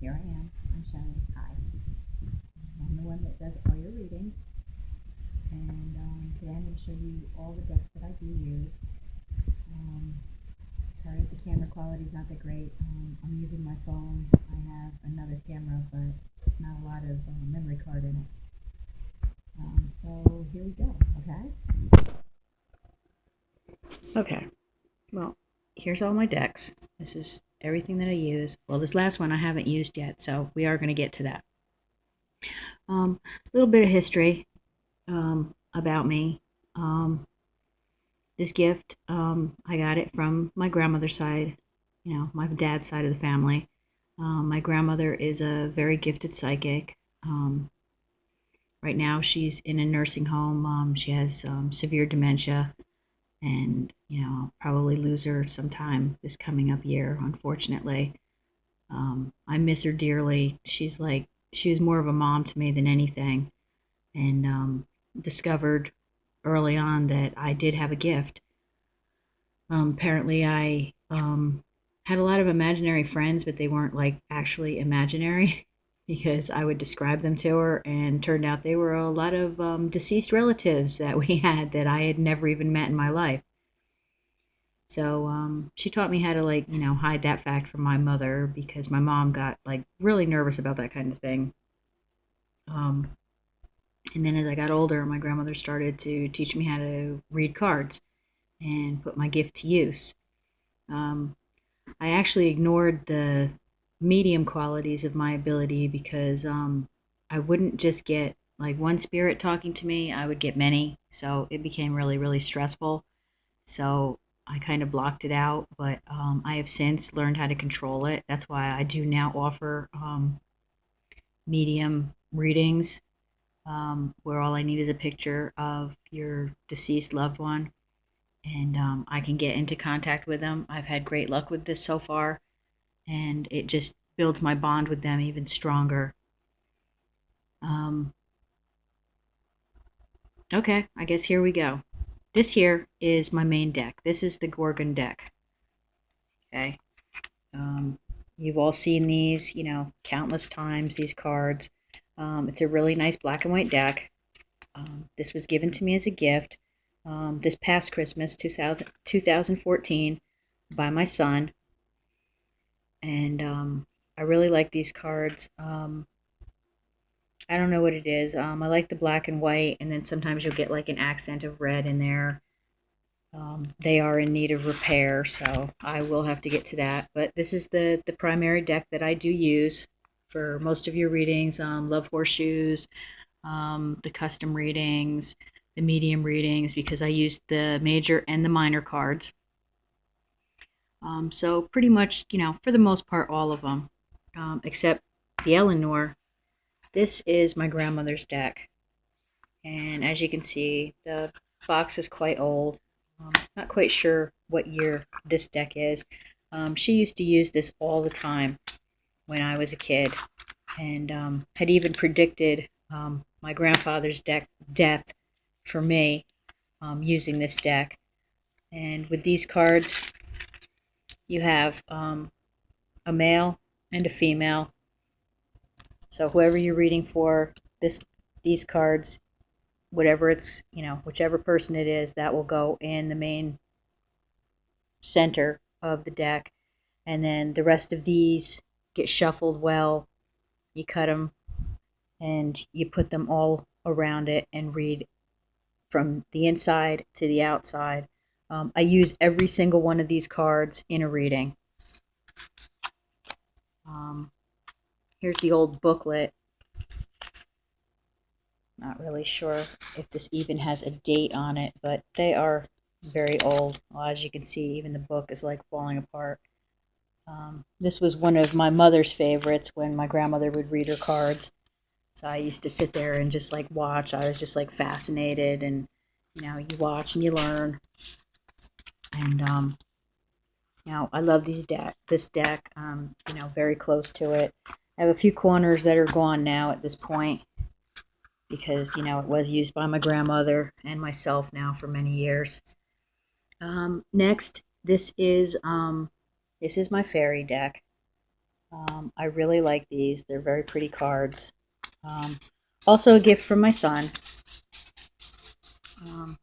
here I am. I'm Shelly. Hi. I'm the one that does all your readings. And today I'm going to show you all the decks that I do use. Um, Sorry if the camera quality is not that great. I'm using my phone. I have another camera, but not a lot of memory card in it. So here we go, okay? Okay, well, here's all my decks. This is everything that I use. Well, this last one I haven't used yet, so we are going to get to that. A little bit of history about me. This gift, I got it from my grandmother's side, my dad's side of the family. My grandmother is a very gifted psychic. Right now, she's in a nursing home. She has severe dementia, and I'll probably lose her sometime this coming up year, unfortunately. I miss her dearly. She was more of a mom to me than anything, and discovered early on that I did have a gift. Apparently, I had a lot of imaginary friends, but they weren't like actually imaginary because I would describe them to her, and turned out they were a lot of deceased relatives that we had that I had never even met in my life. So she taught me how to hide that fact from my mother because my mom got like really nervous about that kind of thing. Um, and then as I got older, my grandmother started to teach me how to read cards and put my gift to use. Um, I actually ignored the medium qualities of my ability because I wouldn't just get like one spirit talking to me, I would get many. So it became really, really stressful. So I kind of blocked it out, but I have since learned how to control it. That's why I do now offer medium readings where all I need is a picture of your deceased loved one, and I can get into contact with them. I've had great luck with this so far, and it just builds my bond with them even stronger. Um, okay, I guess here we go. This here is my main deck. This is the Gorgon deck. Okay. Um, you've all seen these, countless times, these cards. It's a really nice black and white deck. This was given to me as a gift this past Christmas, 2014, by my son. And I really like these cards. I don't know what it is. I like the black and white, and then sometimes you'll get like an accent of red in there. They are in need of repair, so I will have to get to that. But this is the primary deck that I do use for most of your readings. Love horseshoes, the custom readings, the medium readings, because I used the major and the minor cards. So pretty much, for the most part, all of them, except the Eleanor. This is my grandmother's deck, and as you can see, the box is quite old. Not quite sure what year this deck is. She used to use this all the time when I was a kid, and had even predicted my grandfather's death for me using this deck. And with these cards, you have a male and a female. So whoever you're reading for, these cards, whatever it's, whichever person it is, that will go in the main center of the deck. And then the rest of these get shuffled well. You cut them and you put them all around it and read from the inside to the outside. I use every single one of these cards in a reading. Um, Here's the old booklet. Not really sure if this even has a date on it, but they are very old. Well, as you can see, even the book is like falling apart. This was one of my mother's favorites when my grandmother would read her cards. So I used to sit there and just like watch. I was just like fascinated, and you watch and you learn. And I love this deck. Very close to it. I have a few corners that are gone now at this point because it was used by my grandmother and myself now for many years. Next, this is my fairy deck. I really like these. They're very pretty cards. Um, Also a gift from my son. Um,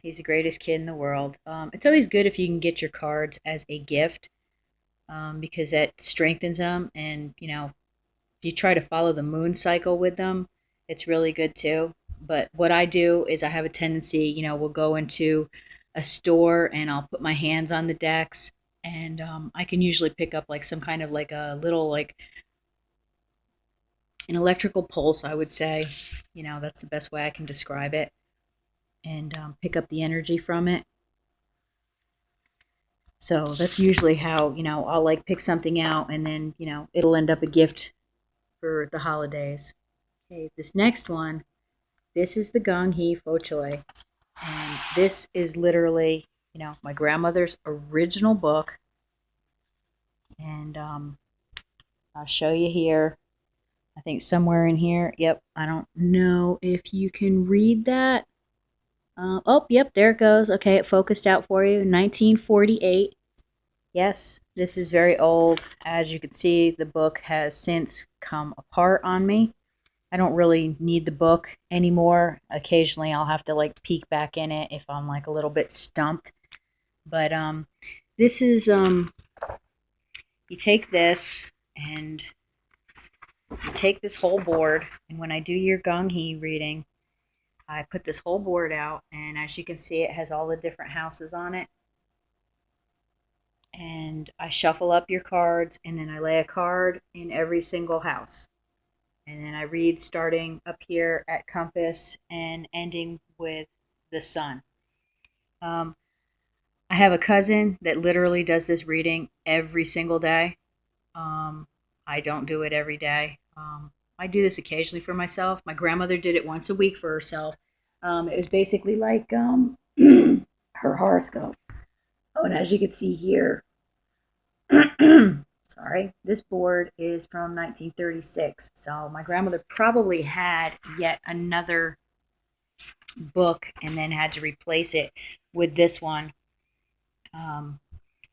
he's the greatest kid in the world. It's always good if you can get your cards as a gift, because that strengthens them. And, if you try to follow the moon cycle with them, it's really good too. But what I do is I have a tendency, we'll go into a store and I'll put my hands on the decks, and I can usually pick up like some kind of like a little like an electrical pulse, I would say. That's the best way I can describe it, and pick up the energy from it. So that's usually how, I'll like pick something out, and then, it'll end up a gift for the holidays. Okay, this next one, this is the Gong Hee Fo Choi. And this is literally, my grandmother's original book. And I'll show you here. I think somewhere in here. Yep. I don't know if you can read that. Oh, yep. There it goes. Okay. It focused out for you. 1948. Yes. This is very old. As you can see, the book has since come apart on me. I don't really need the book anymore. Occasionally I'll have to like peek back in it if I'm like a little bit stumped. But this is you take this and you take this whole board, and when I do your Gong Hee reading, I put this whole board out, and as you can see, it has all the different houses on it. And I shuffle up your cards, and then I lay a card in every single house. And then I read starting up here at Compass and ending with the Sun. Um, I have a cousin that literally does this reading every single day. Um, I don't do it every day. I do this occasionally for myself. My grandmother did it once a week for herself. It was basically like her horoscope. Oh, and as you can see here, sorry, this board is from 1936. So my grandmother probably had yet another book and then had to replace it with this one. Um,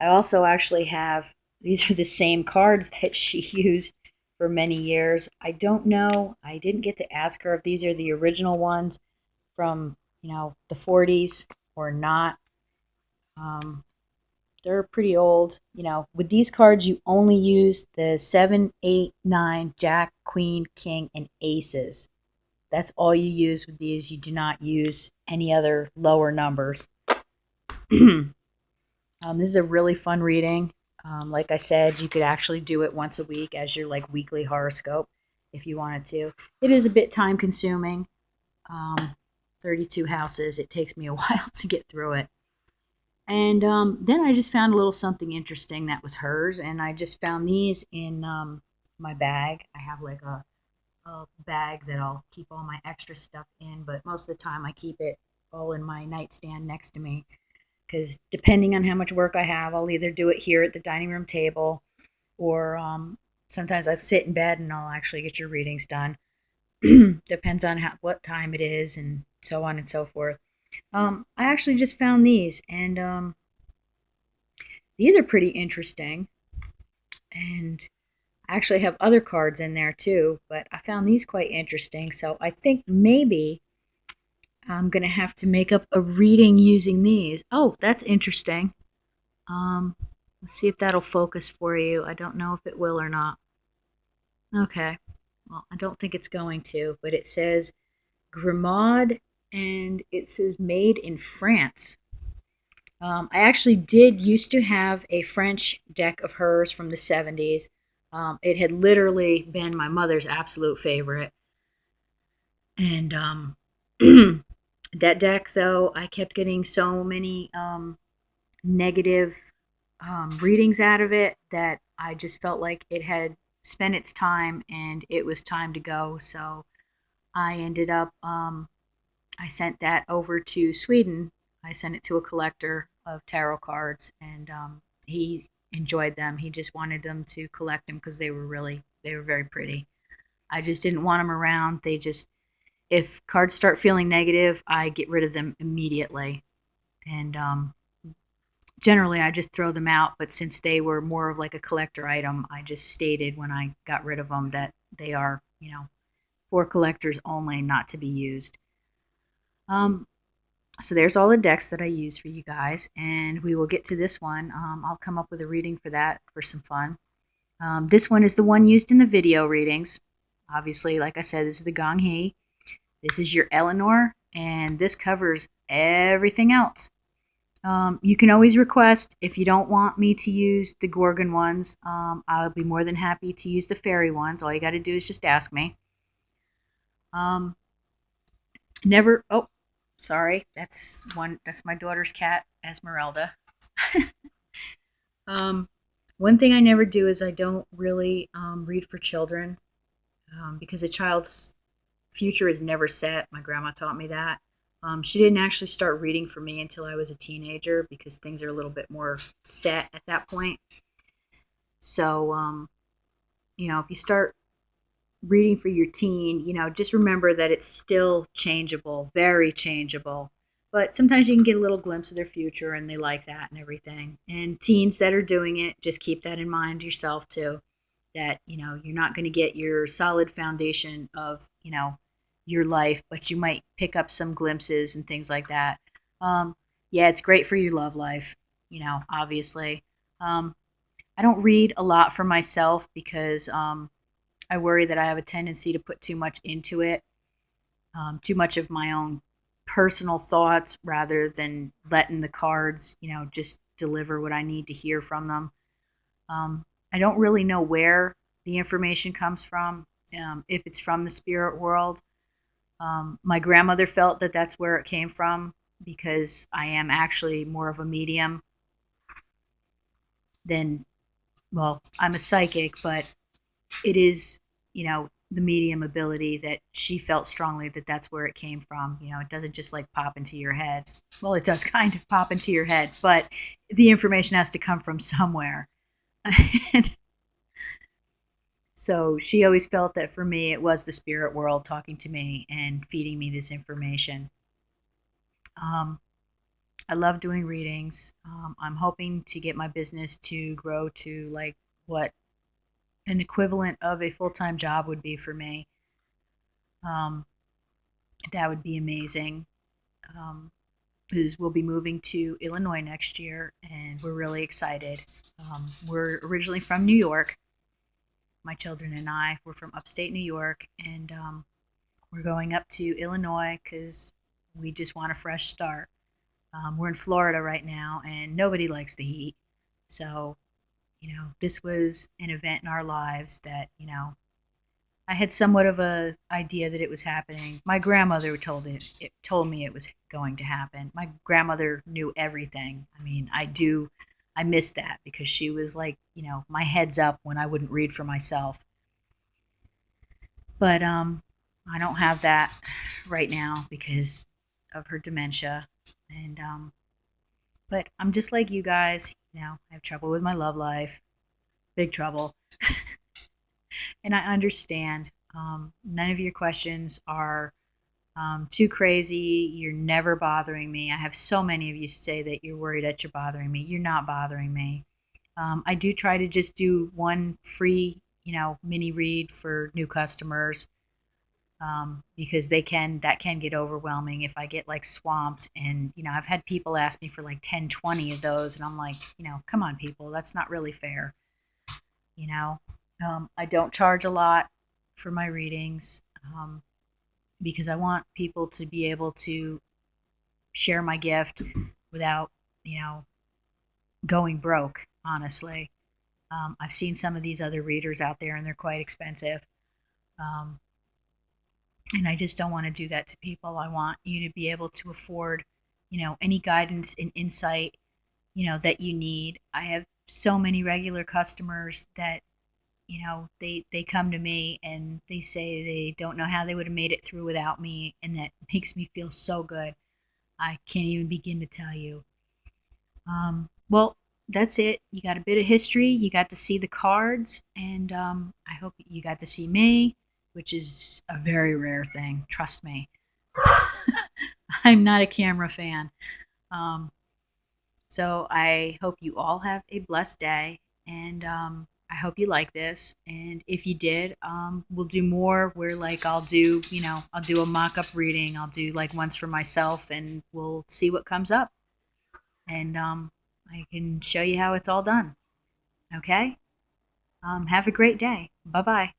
I also actually have, these are the same cards that she used for many years. I don't know. I didn't get to ask her if these are the original ones from, the 40s or not. Um, they're pretty old. With these cards, you only use the 7, 8, 9, Jack, Queen, King, and Aces. That's all you use with these. You do not use any other lower numbers. This is a really fun reading. Like I said, you could actually do it once a week as your like weekly horoscope if you wanted to. It is a bit time consuming. 32 houses. It takes me a while to get through it. And then I just found a little something interesting that was hers, and I just found these in my bag. I have like a bag that I'll keep all my extra stuff in, but most of the time I keep it all in my nightstand next to me, because depending on how much work I have, I'll either do it here at the dining room table, or sometimes I sit in bed and I'll actually get your readings done. Depends on what time it is, and so on and so forth. I actually just found these, and these are pretty interesting. And I actually have other cards in there too, but I found these quite interesting. So I think maybe I'm going to have to make up a reading using these. Oh, that's interesting. Um, let's see if that'll focus for you. I don't know if it will or not. Okay. Well, I don't think it's going to, but it says Grimaud, and it says made in France. I actually did used to have a French deck of hers from the 70s. It had literally been my mother's absolute favorite. And that deck, though, I kept getting so many negative readings out of it that I just felt like it had spent its time and it was time to go. So I ended up, I sent that over to Sweden. I sent it to a collector of tarot cards, and he enjoyed them. He just wanted them to collect them because they were very pretty. I just didn't want them around. If cards start feeling negative, I get rid of them immediately. And Generally, I just throw them out, but since they were more of like a collector item, I just stated when I got rid of them that they are, for collectors only, not to be used. Um, so there's all the decks that I use for you guys, and we will get to this one. I'll come up with a reading for that for some fun. This one is the one used in the video readings. Obviously, like I said, this is the Gong Hee. This is your Eleanor, and this covers everything else. You can always request if you don't want me to use the Gorgon ones. I'll be more than happy to use the fairy ones. All you got to do is just ask me. Um, never. Oh, sorry. That's one. That's my daughter's cat, Esmeralda. um, One thing I never do is I don't really read for children because a child's future is never set. My grandma taught me that. She didn't actually start reading for me until I was a teenager because things are a little bit more set at that point. So, if you start reading for your teen, just remember that it's still changeable, very changeable. But sometimes you can get a little glimpse of their future and they like that and everything. And teens that are doing it, just keep that in mind yourself too. That, you're not going to get your solid foundation of, your life, but you might pick up some glimpses and things like that. Um, yeah, it's great for your love life, obviously. I don't read a lot for myself because I worry that I have a tendency to put too much into it, too much of my own personal thoughts rather than letting the cards, just deliver what I need to hear from them. I don't really know where the information comes from, if it's from the spirit world. My grandmother felt that that's where it came from because I am actually more of a medium than, well, I'm a psychic, but it is, the medium ability that she felt strongly that that's where it came from. It doesn't just like pop into your head. Well, it does kind of pop into your head, but the information has to come from somewhere. And so she always felt that for me, it was the spirit world talking to me and feeding me this information. Um, I love doing readings. I'm hoping to get my business to grow to like what an equivalent of a full time job would be for me. Um, that would be amazing. Um, because we'll be moving to Illinois next year, and we're really excited. We're originally from New York. My children and I were from upstate New York, and we're going up to Illinois because we just want a fresh start. We're in Florida right now, and nobody likes the heat. So, this was an event in our lives that, I had somewhat of a idea that it was happening. My grandmother it told me it was going to happen. My grandmother knew everything. I mean, I missed that because she was like, my head's up when I wouldn't read for myself. But I don't have that right now because of her dementia. And but I'm just like you guys, I have trouble with my love life, big trouble. And I understand. None of your questions are too crazy. You're never bothering me. I have so many of you say that you're worried that you're bothering me. You're not bothering me. I do try to just do one free, mini read for new customers because that can get overwhelming if I get like swamped. And, I've had people ask me for like 10, 20 of those. And I'm like, come on, people, that's not really fair. You know, I don't charge a lot for my readings because I want people to be able to share my gift without, going broke, honestly. I've seen some of these other readers out there and they're quite expensive. Um, and I just don't want to do that to people. I want you to be able to afford, any guidance and insight, that you need. I have so many regular customers that, they come to me and they say they don't know how they would have made it through without me. And that makes me feel so good. I can't even begin to tell you. Well, that's it. You got a bit of history. You got to see the cards, and I hope you got to see me, which is a very rare thing. Trust me. I'm not a camera fan. Um, So I hope you all have a blessed day, and I hope you like this. And if you did, we'll do more. Where like I'll do a mock-up reading. I'll do like ones for myself, and we'll see what comes up. And I can show you how it's all done. Okay. Have a great day. Bye bye.